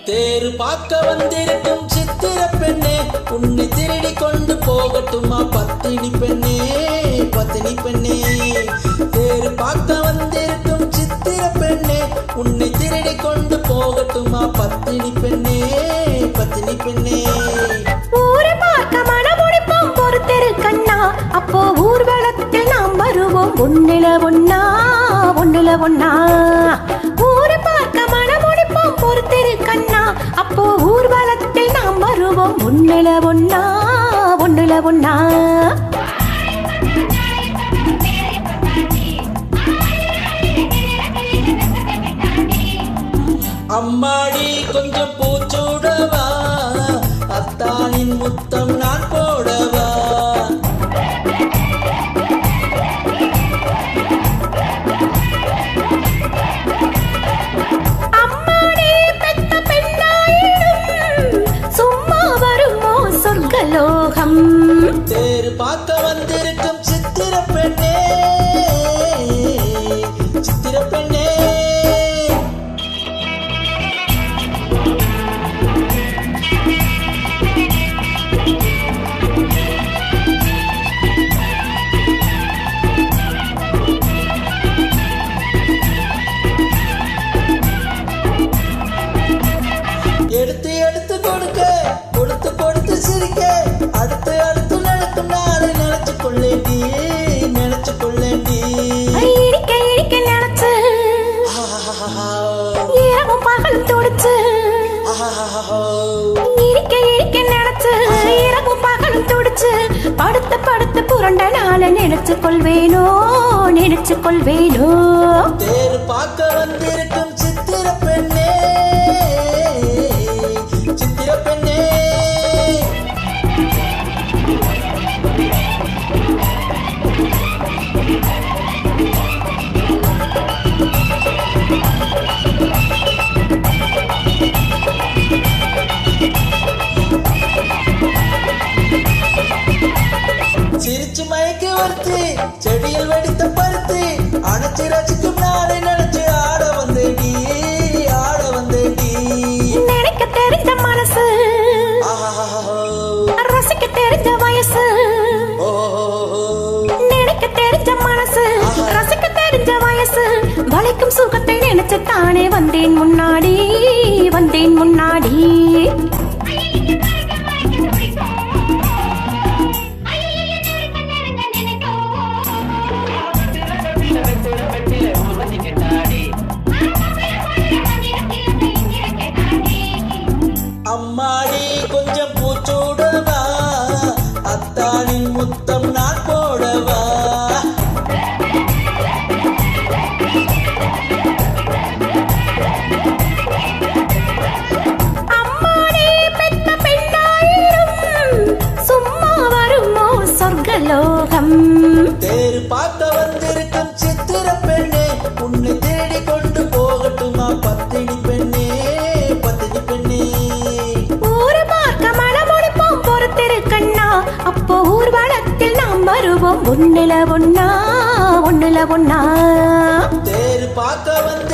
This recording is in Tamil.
தேரு பார்க்க வந்திருக்கும் சித்திர பெண்ணே, உன்னை திருடி கொண்டு போகட்டுமா பத்தினி பெண்ணே, பத்தினி பெண்ணே. தேரு பார்க்க வந்திருக்கும் சித்திர பெண்ணே, உன்னை திருடி கொண்டு போகட்டுமா பத்தினி பெண்ணே, பத்தினி பெண்ணே. ஊரை பார்க்க மனமுடிப்போம் பொறுத்திரு கண்ணா, அப்போ ஊர்வலத்தில் நாம் வருவோம் ஒன்னில ஒன்னா, ஒன்னில ஒன்னா. ஊரை பார்க்க மனமுடிப்போம் பொறுத்திரு கண்ணா, அப்போ ஊர்வலத்தில் நாம் வருவோம் ஒன்னில ஒன்னா, ஒன்னில ஒன்னா. அம்மாடி கொஞ்சம் பூச்சூடவா, அத்தானின் முத்தம் நான் போடவா. அம்மாடி பெத்த பெண்ணாயிடும் சும்மா வருமோ சொர்க்கலோகம். தேரு பார்க்க வந்திருக்கும் சித்திர பெண்ணே, சித்திர பெண்ணே. எடுத்து எடுத்து கொடுக்க, கொடுத்து கொடுத்து சிரிக்க, அடுத்து அடுத்து நடக்கும் நாளை நினைச்சு கொள்ளேண்டி, நினைச்சு கொள்ளேண்டி. இடிக்க இடிக்க நினைச்சு இரவும் பகலும் துடிச்சு, இடிக்க இடிக்க நினைச்சு இரவும் பகலும் துடிச்சு, படுத்து படுத்து புரண்ட நாளை நினைச்சு கொள்வேனோ, நினைச்சு கொள்வேனோ. தேரு பார்க்க வந்திருக்கும் சித்திர பெண்ணே, சித்திர பெண்ணே. சிரிச்சு மயக்கி வருத்தி, செடியில் வெடித்த பருத்தி, அணைச்சி ரசிக்கும் நாளை நினைச்சு ஆட வந்தேடி, ஆட வந்தேடி. நினைக்க தெரிஞ்ச மனசு, ரசிக்க தெரிஞ்ச வயசு, நினைக்க தெரிஞ்ச மனசு, ரசிக்க தெரிஞ்ச வயசு, வளைக்கும் சுகத்தை நினைச்சு தானே வந்தேன் முன்னாடி, வந்தேன் முன்னாடி. அம்மாடி கொஞ்சம் பூச்சூடவா, அத்தானின் முத்தம் நான் போடவா. அம்மாடி பெத்த பெண்ணாயிடும் சும்மா வருமோ சொர்க்கலோகம். தேரு பார்க்க வந்திருக்கும் சித்திர பெண்ணே, உன்னை தேடி கொண்டு போகட்டுமா பத்தினி பெண்ணே, பத்தினி பெண்ணே. ஊரை பார்க்க மனமுடிப்போம் பொறுத்திரு கண்ணா, அப்போ ஊர்வலத்தில் நாம் வருவோம் ஒன்னில ஒன்னா, ஒன்னில ஒன்னா. தேரு பார்க்க வந்து